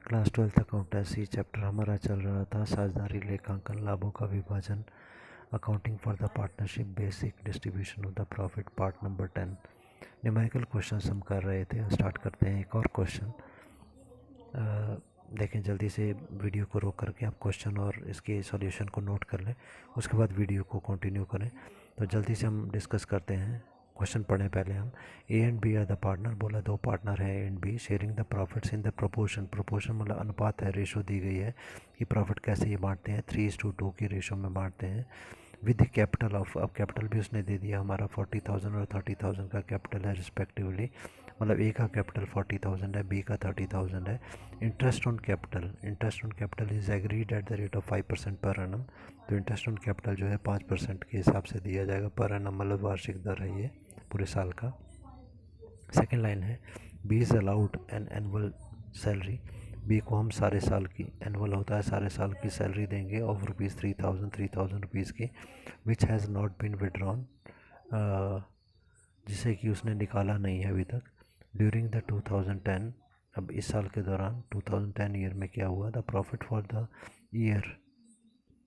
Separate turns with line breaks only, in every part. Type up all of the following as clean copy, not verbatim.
Class 12th accountancy chapter हमारा चल रहा था साझेदारी लेखांकन लाभों का विभाजन accounting for the partnership basic distribution of the profit part number 10 numerical question हम कर रहे थे। स्टार्ट करते हैं एक और क्वेश्चन। देखें जल्दी से वीडियो को रोक करके आप क्वेश्चन और इसके सॉल्यूशन को नोट कर लें, उसके बाद वीडियो को कंटिन्यू करें। तो जल्दी से हम डिस्कस करते हैं। क्वेश्चन पढ़ें पहले हम। A and B are the partner, बोला दो पार्टनर हैं A and B, sharing the profits in the proportion. Proportion मतलब अनुपात है, रेशो दी गई है कि प्रॉफिट कैसे ये बांटते हैं, 3:2 की रेशो में बांटते हैं। विद कैपिटल ऑफ, अब कैपिटल भी उसने दे दिया हमारा 40,000 और 30,000 का कैपिटल है रिस्पेक्टिवली। मतलब ए का कैपिटल 40,000 है, बी का 30,000 है। Interest on capital, interest on capital is agreed at the rate of 5% per annum. तो इंटरेस्ट ऑन कैपिटल जो है 5% के हिसाब से दिया जाएगा पर एनम, मतलब वार्षिक दर है ये पूरे साल का। सेकेंड लाइन है B is allowed an annual salary, B को हम सारे साल की, एनुअल होता है सारे साल की सैलरी देंगे ऑफ रुपीज़ 3,000 रुपीज़ की, which has not been withdrawn, जिसे कि उसने निकाला नहीं है अभी तक। ड्यूरिंग द 2010, अब इस साल के दौरान 2010 ईयर में क्या हुआ, the profit for the year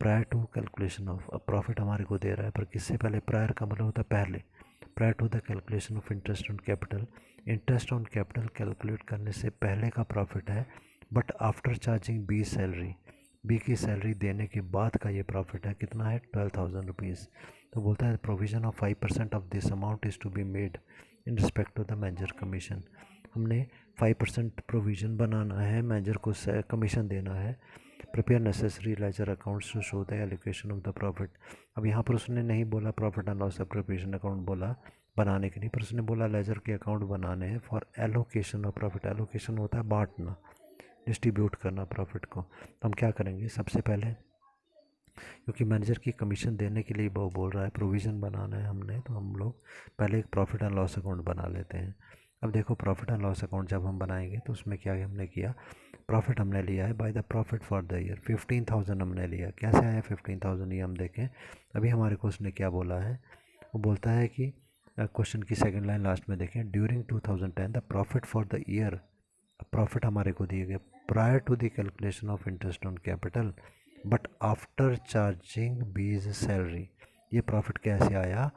prior to calculation of, अब प्रॉफिट हमारे को दे रहा है पर किससे पहले, प्रायर का मतलब होता है पहले, prior to the calculation of interest on capital. Interest on capital calculate करने से पहले का प्रॉफिट है, but after charging B salary, B की सैलरी देने के बाद का ये प्रॉफिट है, कितना है 12,000 रुपीज़। तो बोलता है provision of 5% of this amount is to be made in respect to the manager commission. हमने 5% प्रोविज़न बनाना है, मैनेजर को कमीशन देना है। Prepare necessary ledger accounts to show the allocation of the profit. अब यहाँ पर उसने नहीं बोला profit and loss appropriation account बोला बनाने के लिए, पर उसने बोला लेजर के अकाउंट बनाने हैं for allocation of profit. Allocation होता है बांटना, डिस्ट्रीब्यूट करना प्रॉफिट को। तो हम क्या करेंगे, सबसे पहले क्योंकि मैनेजर की कमीशन देने के लिए वो बोल रहा है प्रोविज़न बनाना है हमने, तो हम लोग पहले एक प्रॉफिट एंड लॉस अकाउंट बना लेते हैं। अब देखो प्रॉफिट एंड लॉस अकाउंट जब हम बनाएंगे तो उसमें क्या हमने किया, प्रॉफिट हमने लिया है by the profit for the year 15,000 हमने लिया। कैसे आया 15,000 ये हम देखें। अभी हमारे को उसने क्या बोला है, वो बोलता है कि क्वेश्चन की सेकंड लाइन लास्ट में देखें, during 2010 the profit for the year, profit हमारे को दिए गए prior to the calculation of interest on capital but after charging B's salary. ये प्रॉफिट कैसे आया,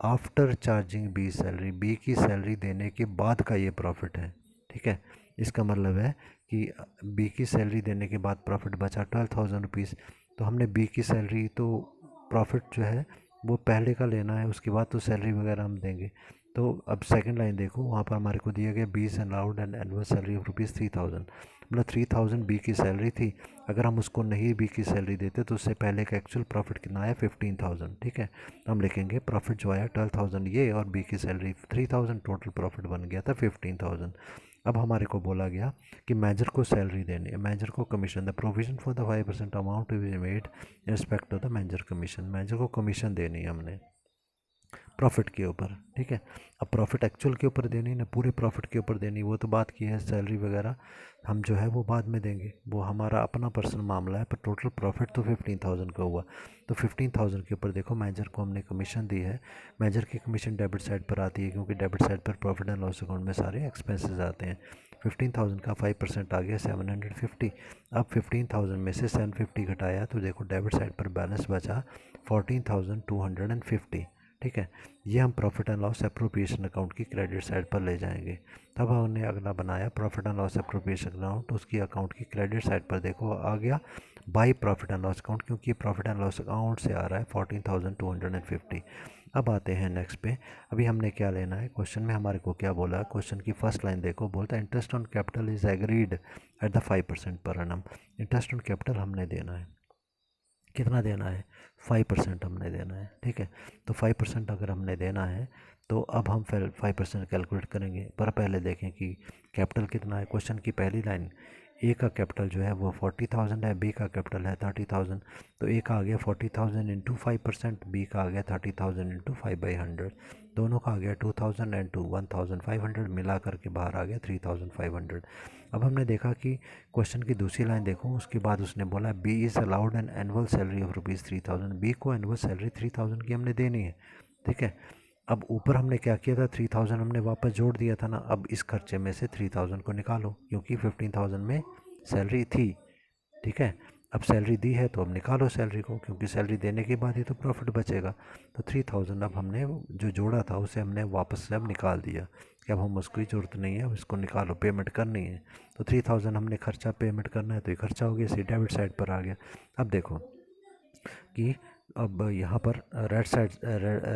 after charging B salary, B की सैलरी देने के बाद का ये प्रॉफिट है। ठीक है, इसका मतलब है कि बी की सैलरी देने के बाद प्रॉफिट बचा 12,000 रुपीज़। तो हमने बी की सैलरी, तो प्रॉफिट जो है वो पहले का लेना है, उसके बाद तो सैलरी वगैरह हम देंगे। तो अब सेकंड लाइन देखो, वहाँ पर हमारे को दिया गया B is allowed and annual salary of rupees 3,000, मतलब 3,000 बी की सैलरी थी। अगर हम उसको नहीं बी की सैलरी देते तो उससे पहले का एक्चुअल प्रॉफिट कितना आया 15,000। ठीक है, तो हम लिखेंगे प्रॉफिट जो आया 12,000 ये और बी की सैलरी 3,000, टोटल प्रॉफिट बन गया था 15,000। अब हमारे को बोला गया कि मैनेजर को सैलरी देनी है, मैनेजर को commission, the provision for the 5% amount is made in respect of the manager commission. Manager को कमीशन देनी है हमने प्रॉफिट के ऊपर। ठीक है, अब प्रॉफिट एक्चुअल के ऊपर देनी ना पूरे प्रॉफिट के ऊपर देनी, वो तो बात की है, सैलरी वगैरह हम जो है वो बाद में देंगे, वो हमारा अपना पर्सनल मामला है। पर टोटल प्रॉफिट तो 15,000 का हुआ। तो 15,000 के ऊपर देखो मैनेजर को हमने कमीशन दी है। मैनेजर की कमीशन डेबिट साइड पर आती है क्योंकि डेबिट साइड पर प्रॉफिट एंड लॉस अकाउंट में सारे एक्सपेंसेस आते हैं। 15,000 का 5% आ गया 750। अब 15,000 में से 750 घटाया तो देखो डेबिट साइड पर बैलेंस बचा 14,250। ठीक है, ये हम profit and loss appropriation account की क्रेडिट साइड पर ले जाएंगे। तब हमने अगला बनाया profit and loss appropriation account, उसकी अकाउंट की क्रेडिट साइड पर देखो आ गया by profit and loss account, क्योंकि प्रॉफिट एंड लॉस अकाउंट से आ रहा है 14,250। अब आते हैं नेक्स्ट पे। अभी हमने क्या लेना है, क्वेश्चन में हमारे को क्या बोला, क्वेश्चन की फर्स्ट लाइन देखो, बोलता है interest on capital is agreed at the 5% per annum. Interest on capital हमने देना है, कितना देना है 5% हमने देना है। ठीक है, तो 5% अगर हमने देना है तो अब हम फिर 5% कैलकुलेट करेंगे। पर पहले देखें कि कैपिटल कितना है। क्वेश्चन की पहली लाइन, ए का कैपिटल जो है वो 40,000 है, बी का कैपिटल है 30,000। तो ए का आ गया 40,000 इंटू 5%, बी का आ गया 30,000 इंटू 5/100, दोनों का आ गया 2,000 इंटू 1,500, मिला करके बाहर आ गया 3,500। अब हमने देखा कि क्वेश्चन की दूसरी लाइन देखो, उसके बाद उसने बोला B is allowed an annual salary of rupees 3,000, B को एनुअल सैलरी 3,000 की हमने देनी है। ठीक है, अब ऊपर हमने क्या किया था 3,000 हमने वापस जोड़ दिया था ना, अब इस खर्चे में से 3,000 को निकालो क्योंकि 15,000 में सैलरी थी, ठीक है। अब सैलरी दी है तो अब निकालो सैलरी को, क्योंकि सैलरी देने के बाद ही तो प्रॉफिट बचेगा। तो 3000 अब हमने जो जोड़ा था उसे हमने वापस से अब निकाल दिया कि अब हम उसकी ज़रूरत नहीं है, अब इसको निकालो, पेमेंट करनी है। तो 3000 हमने खर्चा पेमेंट करना है, तो ये खर्चा हो गया, इसी डेबिट साइड पर आ गया। अब देखो कि अब यहाँ पर रेड साइड,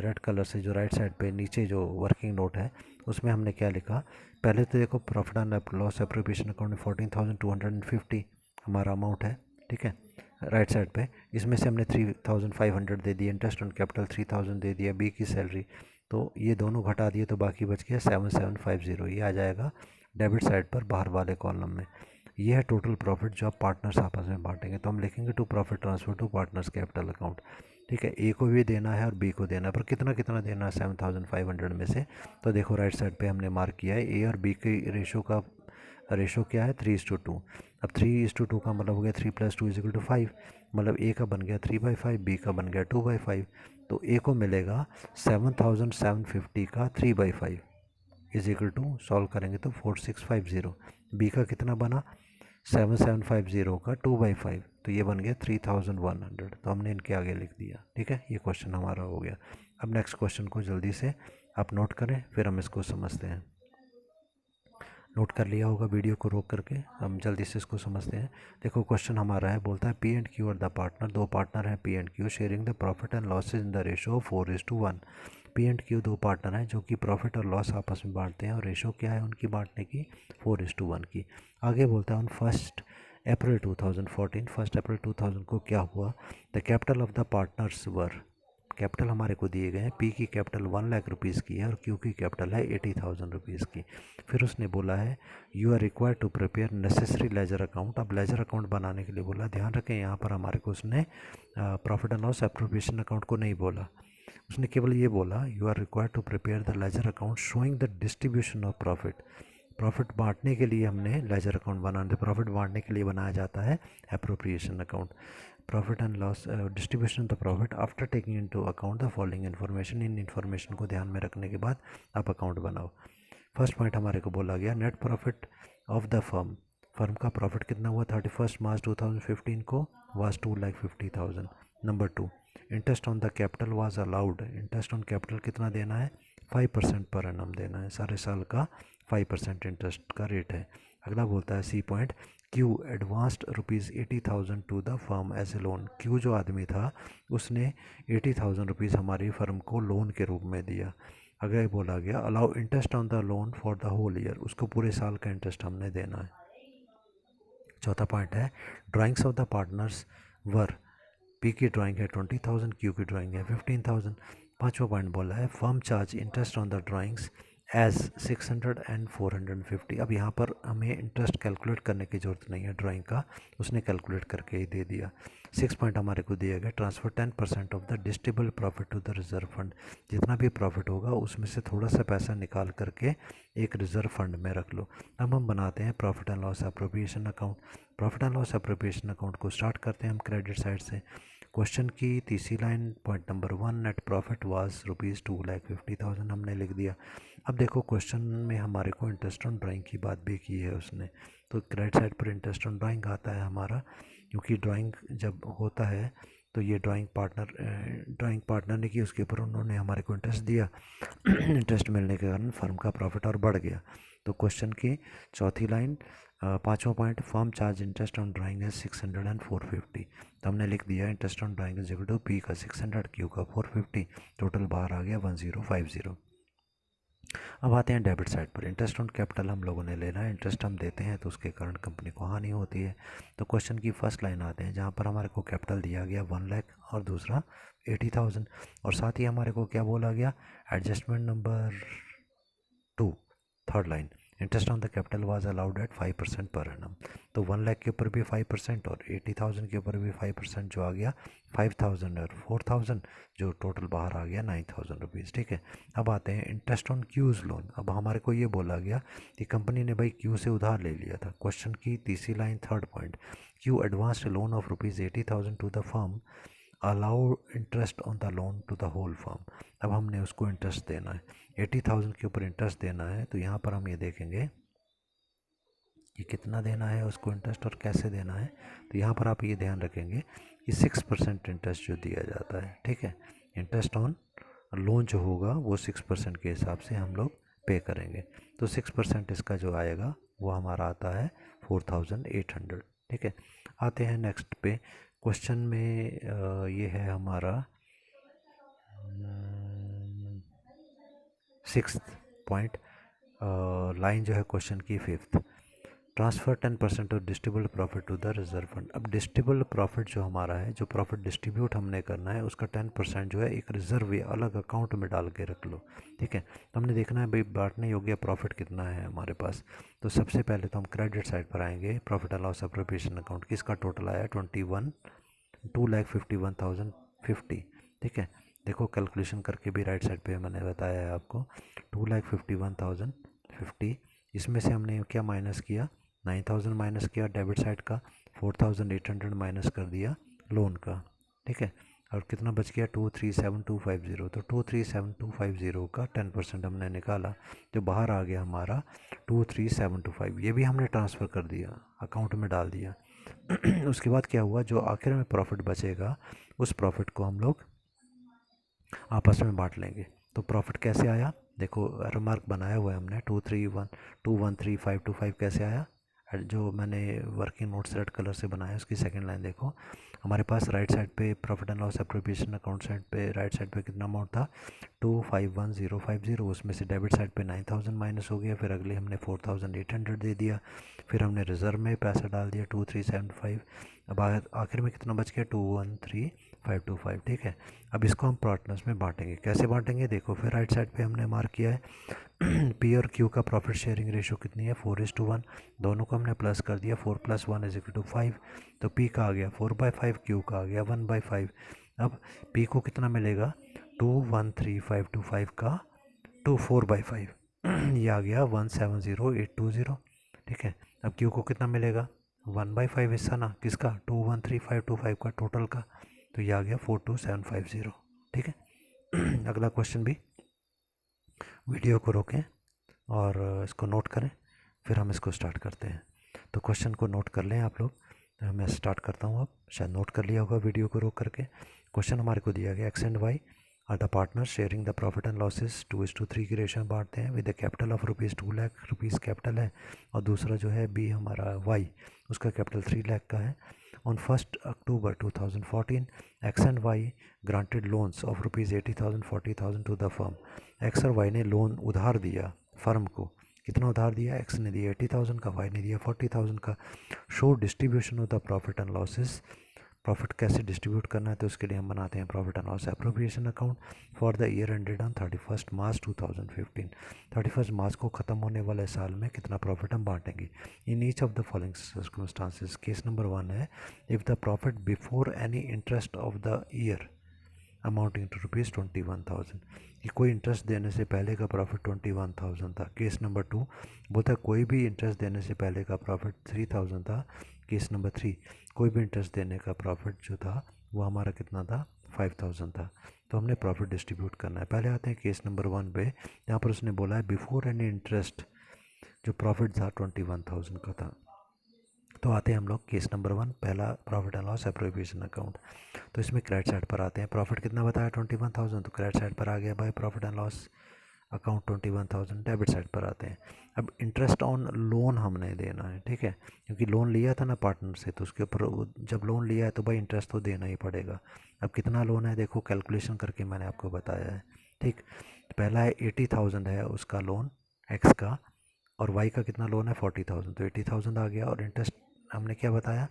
रेड कलर से जो राइट साइड पे नीचे जो वर्किंग नोट है उसमें हमने क्या लिखा। पहले तो देखो profit and loss appropriation account में 14,250 हमारा अमाउंट है, ठीक है, राइट साइड पे। इसमें से हमने 3,500 दे दिया, इंटरेस्ट ऑन कैपिटल 3,000 दे दिया, बी की सैलरी, तो ये दोनों घटा दिए तो बाकी बच गया 7,750। ये आ जाएगा डेबिट साइड पर बाहर वाले कॉलम में। ये है टोटल प्रॉफिट जो आप पार्टनर्स आपस में बांटेंगे। तो हम लिखेंगे to profit transfer to partners capital account, ठीक है। ए को भी देना है और बी को देना है, पर कितना कितना देना है 7,500 में से। तो देखो राइट साइड पे हमने मार्क किया है ए और बी की रेशो का, रेशो क्या है 3:2। अब 3:2 का मतलब हो गया 3 + 2 = 5, मतलब ए का बन गया 3/5, बी का बन गया 2/5। तो ए को मिलेगा 7,750 का 3/5 = सॉल्व करेंगे तो 4650। बी का कितना बना 7,750 का 2/5, तो ये बन गया 3,100। तो हमने इनके आगे लिख दिया, ठीक है। ये क्वेश्चन हमारा हो गया। अब नेक्स्ट क्वेश्चन को जल्दी से आप नोट करें, फिर हम इसको समझते हैं। नोट कर लिया होगा वीडियो को रोक करके, हम जल्दी से इसको समझते हैं। देखो क्वेश्चन हमारा है, बोलता है पी एंड क्यू और द पार्टनर, दो पार्टनर हैं P and Q, sharing the profit and losses in the ratio of 4:1। P and Q दो पार्टनर हैं जो कि प्रॉफिट और लॉस आपस में बांटते हैं, और रेशो क्या है उनकी बांटने की 4:1 की। आगे बोलता है ऑन 1 अप्रैल 2014, 1 अप्रैल 2000 को क्या हुआ, the capital of the partners were, capital हमारे को दिए गए हैं, पी की कैपिटल 1,00,000 रुपीज़ की है और क्यू की कैपिटल है 80,000 रुपीज़ की। फिर उसने बोला है you are required to prepare necessary ledger account. अब लेजर अकाउंट बनाने के लिए बोला, ध्यान रखें यहाँ पर हमारे को उसने profit and loss appropriation account को नहीं बोला, उसने केवल ये बोला you are required to prepare the ledger account showing the distribution of profit. Profit बांटने के लिए हमने लेजर अकाउंट बनाना, प्रॉफिट बांटने के लिए बनाया जाता है appropriation account. Profit and loss distribution the profit after taking into account the following information, in information को ध्यान में रखने के बाद आप अकाउंट बनाओ। फर्स्ट पॉइंट हमारे को बोला गया net profit of the firm, firm का प्रॉफिट कितना हुआ 31 मार्च 2015 को was 2,50,000। Number 2, interest on the capital was allowed, interest on capital कितना देना है 5% पर एनम देना है, सारे साल का 5% इंटरेस्ट का रेट है। अगला बोलता है C point, Q advanced ₹80,000 to the firm as a loan. Q जो आदमी था उसने 80,000 रुपीज़ हमारी फर्म को लोन के रूप में दिया। अगर बोला गया allow interest on the loan for the whole year, उसको पूरे साल का इंटरेस्ट हमने देना है। चौथा पॉइंट है drawings of the partners were, P की ड्राइंग है 20,000, क्यू की ड्राइंग है 15,000। पाँचवा पॉइंट बोला है firm charge interest on the drawings as 600 and 450। अब यहाँ पर हमें इंटरेस्ट कैलकुलेट करने की ज़रूरत नहीं है ड्राइंग का, उसने कैलकुलेट करके ही दे दिया। 6 पॉइंट हमारे को दिया गया transfer 10% of the distributable profit to the reserve fund, जितना भी प्रॉफिट होगा उसमें से थोड़ा सा पैसा निकाल करके एक रिजर्व फंड में रख लो। अब हम बनाते हैं profit and loss appropriation account. Profit and loss appropriation account को स्टार्ट करते हैं हम क्रेडिट साइड से। क्वेश्चन की तीसरी line point number 1, net profit was ₹2,50,000 हमने लिख दिया। अब देखो क्वेश्चन में हमारे को इंटरेस्ट ऑन ड्राइंग की बात भी की है उसने, तो क्रेडिट साइड पर इंटरेस्ट ऑन ड्राइंग आता है हमारा, क्योंकि ड्राइंग जब होता है तो ये ड्राइंग पार्टनर ने की, उसके ऊपर उन्होंने हमारे को इंटरेस्ट दिया। इंटरेस्ट मिलने के कारण फर्म का प्रॉफिट और बढ़ गया। तो क्वेश्चन की चौथी लाइन, पाँचवा point, firm charge interest on drawing है 600 एंड 450। तो हमने लिख दिया interest on drawing is equal to P का 600, क्यू का 450, टोटल बाहर आ गया 1050। अब आते हैं डेबिट साइड पर। इंटरेस्ट ऑन कैपिटल हम लोगों ने लेना है, इंटरेस्ट हम देते हैं तो उसके कारण कंपनी को हानि होती है। तो क्वेश्चन की फर्स्ट लाइन आते हैं जहाँ पर हमारे को कैपिटल दिया गया 1 लाख और दूसरा 80,000, और साथ ही हमारे को क्या बोला गया adjustment number 2, third line, interest on the capital was allowed at 5% per annum. तो 1 लाख के ऊपर भी 5% और 80,000 के ऊपर भी 5%, जो आ गया 5,000 और 4,000, जो टोटल बाहर आ गया 9,000 रुपीज़, ठीक है। अब आते हैं इंटरेस्ट ऑन क्यूज़ लोन। अब हमारे को ये बोला गया कि कंपनी ने भाई क्यू से उधार ले लिया था। क्वेश्चन की तीसरी line third point, Q advanced loan of ₹80,000 to the firm, allow interest on the loan to the whole firm. अब हमने उसको इंटरेस्ट देना है 80,000 के ऊपर इंटरेस्ट देना है, तो यहाँ पर हम ये देखेंगे कि कितना देना है उसको इंटरेस्ट और कैसे देना है। तो यहाँ पर आप ये ध्यान रखेंगे कि 6% इंटरेस्ट जो दिया जाता है, ठीक है, इंटरेस्ट ऑन लोन जो होगा वो 6% के हिसाब से हम लोग पे करेंगे। तो 6% इसका जो आएगा वो हमारा आता है 4800, ठीक है। आते हैं नेक्स्ट पे। क्वेश्चन में ये है हमारा 6th पॉइंट, लाइन जो है क्वेश्चन की 5th, transfer 10% of distributed profit to the reserve fund. अब डिस्ट्रीब्यूटेड प्रॉफिट जो हमारा है, जो प्रॉफिट डिस्ट्रीब्यूट हमने करना है, उसका 10% जो है एक रिजर्व या अलग अकाउंट में डाल के रख लो, ठीक है। तो हमने देखना है भाई बांटने योग्य प्रॉफिट कितना है हमारे पास। तो सबसे पहले तो हम क्रेडिट साइड पर आएंगे, profit and loss appropriation account, किसका टोटल आया 2,51,50, ठीक है। देखो कैलकुलेशन करके भी राइट साइड पे मैंने बताया है आपको, 2,51,050। इसमें से हमने क्या माइनस किया, 9,000 माइनस किया डेबिट साइड का, 4,800 माइनस कर दिया लोन का, ठीक है। और कितना बच गया 2,37,250। तो 2,37,250 का 10% हमने निकाला, जो बाहर आ गया हमारा 2,3725। ये भी हमने ट्रांसफ़र कर दिया, अकाउंट में डाल दिया। उसके बाद क्या हुआ, जो आखिर में प्रॉफिट बचेगा उस प्रॉफिट को हम लोग आपस में बांट लेंगे। तो प्रॉफिट कैसे आया, देखो रिमार्क बनाया हुआ है हमने, 231,213,525 कैसे आया, जो मैंने वर्किंग नोट्स रेड कलर से बनाया उसकी सेकंड लाइन देखो। हमारे पास राइट साइड पे profit and loss appropriation account side पे, राइट साइड पे कितना अमाउंट था 251,050, उसमें से डेबिट साइड पे 9,000 माइनस हो गया, फिर अगले हमने 4,800 दे दिया, फिर हमने रिजर्व में पैसा डाल दिया 2,375। अब आखिर में कितना बच गया 213,525, ठीक है। अब इसको हम पार्टनर्स में बांटेंगे, कैसे बांटेंगे देखो, फिर राइट साइड पे हमने मार्क किया है पी और क्यू का प्रॉफिट शेयरिंग रेशो कितनी है 4:1, दोनों को हमने प्लस कर दिया, 4 + 1 = 5। तो पी का आ गया 4/5, क्यू का आ गया 1/5। अब पी को कितना मिलेगा 213,525 का 4/5 ये आ गया 170,820, ठीक है। अब क्यू को कितना मिलेगा 1/5 हिस्सा ना किसका 213,525 का टोटल का, तो ये आ गया 42,750, ठीक है। अगला क्वेश्चन भी, वीडियो को रोकें और इसको नोट करें, फिर हम इसको स्टार्ट करते हैं। तो क्वेश्चन को नोट कर लें आप लोग, तो मैं स्टार्ट करता हूँ। अब शायद नोट कर लिया होगा वीडियो को रोक करके। क्वेश्चन हमारे को दिया गया, X and Y are the partner sharing the profit and losses 2:3 की रेशो में बांटते हैं, with the capital of ₹2 lakh capital है, और दूसरा जो है बी हमारा वाई, उसका कैपिटल 3 लाख का है। On 1st October 2014, X and Y granted loans of ₹80,000 40,000 to the firm। X और वाई ने लोन उधार दिया फर्म को, कितना उधार दिया, एक्स ने दिया 80,000 का, वाई ने दिया 40,000 का। Show distribution of the profit and losses, profit कैसे डिस्ट्रीब्यूट करना है, तो उसके लिए हम बनाते हैं profit and loss appropriation account for the year ended on 31 मार्च 2015। 31 मार्च को ख़त्म होने वाले साल में कितना प्रॉफिट हम बांटेंगे। In each of the following circumstances, case number 1 है, if the profit before any interest of the year amounting to ₹21,000, कि कोई इंटरेस्ट देने से पहले का प्रॉफिट 21,000 था। केस नंबर 2 बोलता है कोई भी इंटरेस्ट देने से पहले का प्रॉफिट 3,000 था। केस नंबर 3 कोई भी इंटरेस्ट देने का प्रॉफिट जो था वो हमारा कितना था 5,000 था। तो हमने प्रॉफिट डिस्ट्रीब्यूट करना है। पहले आते हैं केस नंबर 1 पे, यहाँ पर उसने बोला है बिफोर एनी इंटरेस्ट जो प्रॉफिट था 21,000 का था। तो आते हैं हम लोग केस नंबर 1, पहला profit and loss appropriation account. तो इसमें क्रेडिट साइड पर आते हैं, प्रॉफिट कितना बताया 21,000, तो क्रेडिट साइड पर आ गया भाई profit and loss account 21,000। Debit side पर आते हैं, अब इंटरेस्ट ऑन लोन हमने देना है, ठीक है, क्योंकि लोन लिया था ना पार्टनर से, तो उसके ऊपर जब लोन लिया है तो भाई इंटरेस्ट तो देना ही पड़ेगा। अब कितना लोन है देखो, कैलकुलेशन करके मैंने आपको बताया है, ठीक। पहला है 80,000 है उसका लोन एक्स का, और वाई का कितना लोन है 40,000, तो 80,000 आ गया। और इंटरेस्ट हमने क्या बताया,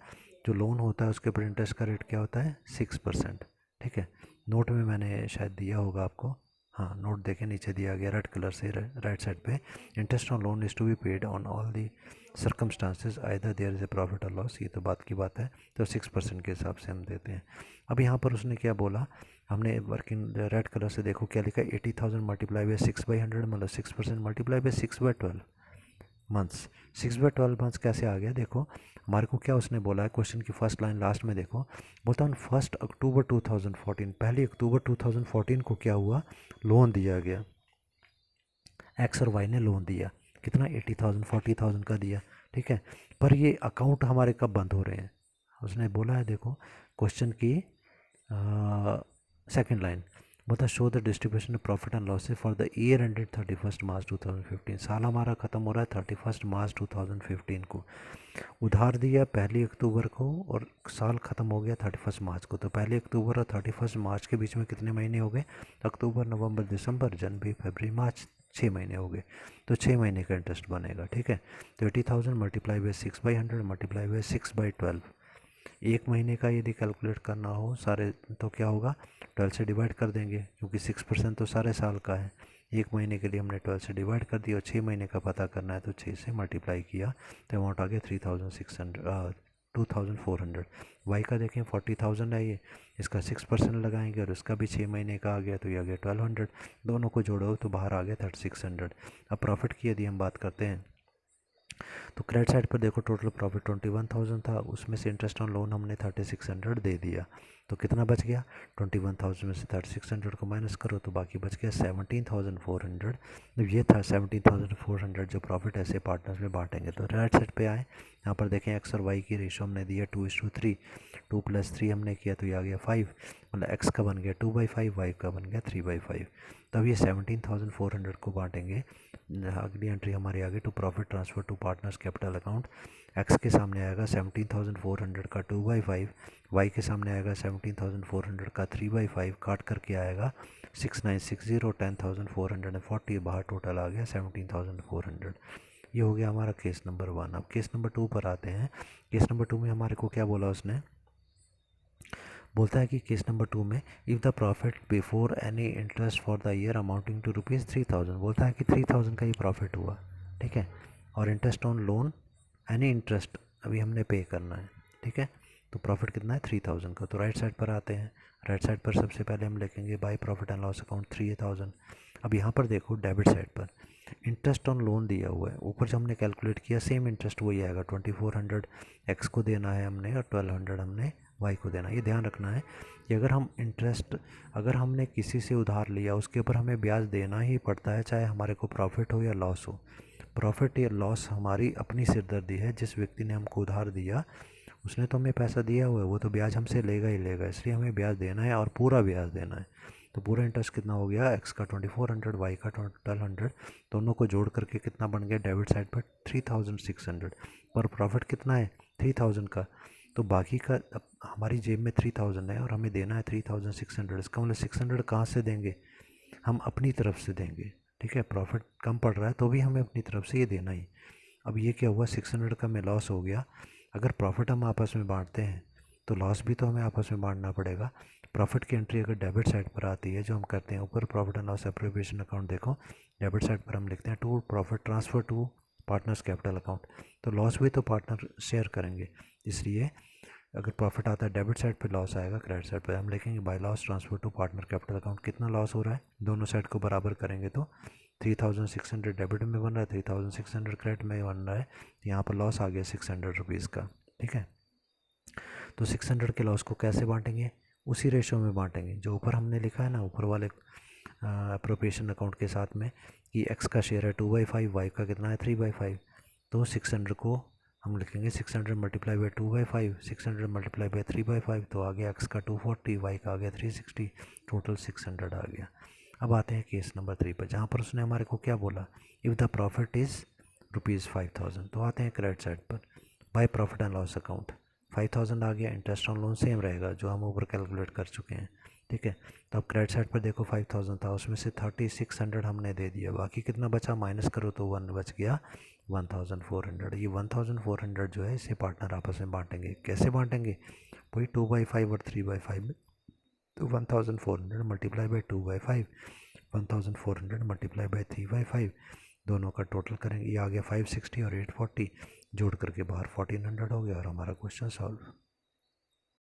जो लोन होता है उसके ऊपर इंटरेस्ट का रेट क्या होता है 6%, ठीक है। नोट में मैंने शायद दिया होगा आपको, हाँ नोट देखें नीचे दिया गया रेड कलर से राइट साइड पे, interest on loan is to be paid on all the circumstances either there is a profit और लॉस, ये तो बात की बात है। तो 6% के हिसाब से हम देते हैं। अब यहाँ पर उसने क्या बोला, हमने वर्किंग रेड कलर से देखो क्या लिखा है, 80,000 मल्टीप्लाई बाई 6/100 मतलब 6% मल्टीप्लाई बाई 6/12 मंथ्स। 6/12 मंथ्स कैसे आ गया देखो, हमारे को क्या उसने बोला है, क्वेश्चन की फर्स्ट लाइन लास्ट में देखो, बोलता हूँ 1 अक्टूबर 2014, 1 अक्टूबर 2014 को क्या हुआ, लोन दिया गया, एक्स और वाई ने लोन दिया, कितना 80,000 40,000 का दिया, ठीक है। पर ये अकाउंट हमारे कब बंद हो रहे हैं, उसने बोला है, देखो क्वेश्चन की सेकंड लाइन बता, show the distribution of profit and losses for the year ended 31 मार्च 2015। साल हमारा ख़त्म हो रहा है 31 मार्च 2015 को, उधार दिया 1 अक्टूबर को और साल ख़त्म हो गया 31 मार्च को। तो 1 अक्टूबर और 31 मार्च के बीच में कितने महीने हो गए, अक्टूबर नवंबर दिसंबर जनवरी फरवरी मार्च, 6 महीने हो गए। तो 6 महीने का इंटरेस्ट बनेगा, ठीक है। तो 80,000 मल्टीप्लाई बाई 6/100 मल्टीप्लाई बाई 6/12। एक महीने का यदि कैलकुलेट करना हो सारे, तो क्या होगा, 12 से डिवाइड कर देंगे, क्योंकि 6% तो सारे साल का है। एक महीने के लिए हमने 12 से डिवाइड कर दिया, और 6 महीने का पता करना है तो 6 से मल्टीप्लाई किया, तो अमाउंट आ गया 2,400। वाई का देखें 40,000 है ये, इसका 6% लगाएंगे और इसका भी 6 महीने का आ गया, तो ये आ गया 1,200। दोनों को जोड़ो तो बाहर आ गया 3,600। अब प्रॉफिट की यदि हम बात करते हैं, तो क्रेडिट साइड पर देखो टोटल प्रॉफिट 21,000 था, उसमें से इंटरेस्ट ऑन लोन हमने 3,600 दे दिया, तो कितना बच गया, 21,000 में से 3,600 को माइनस करो तो बाकी बच गया 17,400। जब ये था 17,400 जो प्रॉफिट ऐसे पार्टनर्स में बांटेंगे। तो राइट साइड पे आए, यहाँ पर देखें एक्स और वाई की रेशो हमने दिया 2:3, 2 + 3 हमने किया तो ये आ गया 5, मतलब एक्स का बन गया 2/5, वाई का बन गया 3/5। तब ये 17,400 को बांटेंगे। अगली एंट्री हमारी आ गई to profit transfer to partners capital account. X के सामने आएगा 17,400 का 2/5, वाई के सामने आएगा 17,400 का 3/5, काट करके आएगा 6960, 10,440, बाहर टोटल आ गया 17,400। ये हो गया हमारा केस नंबर 1। अब केस नंबर 2 पर आते हैं। केस नंबर 2 में हमारे को क्या बोला उसने, बोलता है कि केस नंबर 2 में if the profit before any interest for the year amounting to ₹3,000, बोलता है कि 3,000 का ही प्रॉफिट हुआ, ठीक है, और interest on loan any interest अभी हमने पे करना है, ठीक है। तो प्रॉफिट कितना है 3,000 का। तो राइट साइड पर आते हैं, राइट साइड पर सबसे पहले हम लिखेंगे by profit and loss account 3,000। अब यहाँ पर देखो डेबिट साइड पर इंटरेस्ट ऑन लोन दिया हुआ है, ऊपर जो हमने कैलकुलेट किया सेम इंटरेस्ट वही आएगा, 2,400 एक्स को देना है हमने और 1,200 हमने वाई को देना। ये ध्यान रखना है कि अगर हमने किसी से उधार लिया उसके ऊपर हमें ब्याज देना ही पड़ता है, चाहे हमारे को प्रॉफिट हो या लॉस हो। प्रॉफिट या लॉस हमारी अपनी सिरदर्दी है, जिस व्यक्ति ने हमको उधार दिया उसने तो हमें पैसा दिया हुआ है, वो तो ब्याज हमसे लेगा ही लेगा, इसलिए हमें ब्याज देना है और पूरा ब्याज देना है। तो पूरा इंटरेस्ट कितना हो गया, एक्स का 2,400, वाई का 1,200, दोनों को जोड़ करके कितना बन गया डेबिट साइड पर 3,600। पर प्रॉफिट कितना है 3,000 का, तो बाकी का हमारी जेब में 3,000 है और हमें देना है 3,600। इसका मतलब 600 कहाँ से देंगे, हम अपनी तरफ से देंगे, ठीक है। प्रॉफिट कम पड़ रहा है तो भी हमें अपनी तरफ से ये देना ही। अब ये क्या हुआ, 600 का में लॉस हो गया। अगर प्रॉफिट हम आपस में बांटते हैं तो लॉस भी तो हमें आपस में बांटना पड़ेगा। प्रॉफिट की एंट्री अगर डेबिट साइड पर आती है, जो हम करते हैं ऊपर profit and loss appropriation account देखो, डेबिट साइड पर हम लिखते हैं to profit transfer to partners capital account, तो लॉस भी तो पार्टनर शेयर करेंगे। इसलिए अगर प्रॉफिट आता है डेबिट साइड पे, लॉस आएगा क्रेडिट साइड पे। हम लिखेंगे by loss transfer to partner capital account. कितना लॉस हो रहा है, दोनों साइड को बराबर करेंगे तो 3,600 डेबिट में बन रहा है, 3,600 क्रेडिट में बन रहा है। यहाँ पर लॉस आ गया 600 रुपीज़ का, ठीक है। तो 600 के लॉस को कैसे बांटेंगे, उसी रेशो में बांटेंगे जो ऊपर हमने लिखा है ना, ऊपर वाले अप्रोप्रिएशन अकाउंट के साथ में, कि एक्स का शेयर है 2/5, वाई का कितना है 3/5। तो 600 को हम लिखेंगे 600 मल्टीप्लाई बाई 2/5, 600 मल्टीप्लाई बाई 3/5, तो आ गया एक्स का 240, वाई का आ गया 360, टोटल 600 आ गया। अब आते हैं केस नंबर 3 पर, जहाँ पर उसने हमारे को क्या बोला, इफ़ द प्रॉफिट इज़ ₹5,000। तो आते हैं क्रेडिट साइड पर, by profit and loss account 5,000 आ गया, इंटरेस्ट ऑन लोन सेम रहेगा जो हम ऊपर कैलकुलेट कर चुके हैं, ठीक है। तो अब क्रेडिट साइड पर देखो 5,000 था, उसमें से 3,600 हमने दे दिया, बाकी कितना बचा माइनस करो तो 1 बच गया 1,400। ये 1,400 जो है इसे पार्टनर आपस में बांटेंगे। कैसे बांटेंगे, वही 2/5 और 3/5 में। तो 1,400 मल्टीप्लाई बाई 2/5, 1,400 मल्टीप्लाई बाई 3/5, दोनों का टोटल करेंगे, ये आ गया 560 और 840, जोड़ करके बाहर 1,400 हो गया और हमारा क्वेश्चन सॉल्व।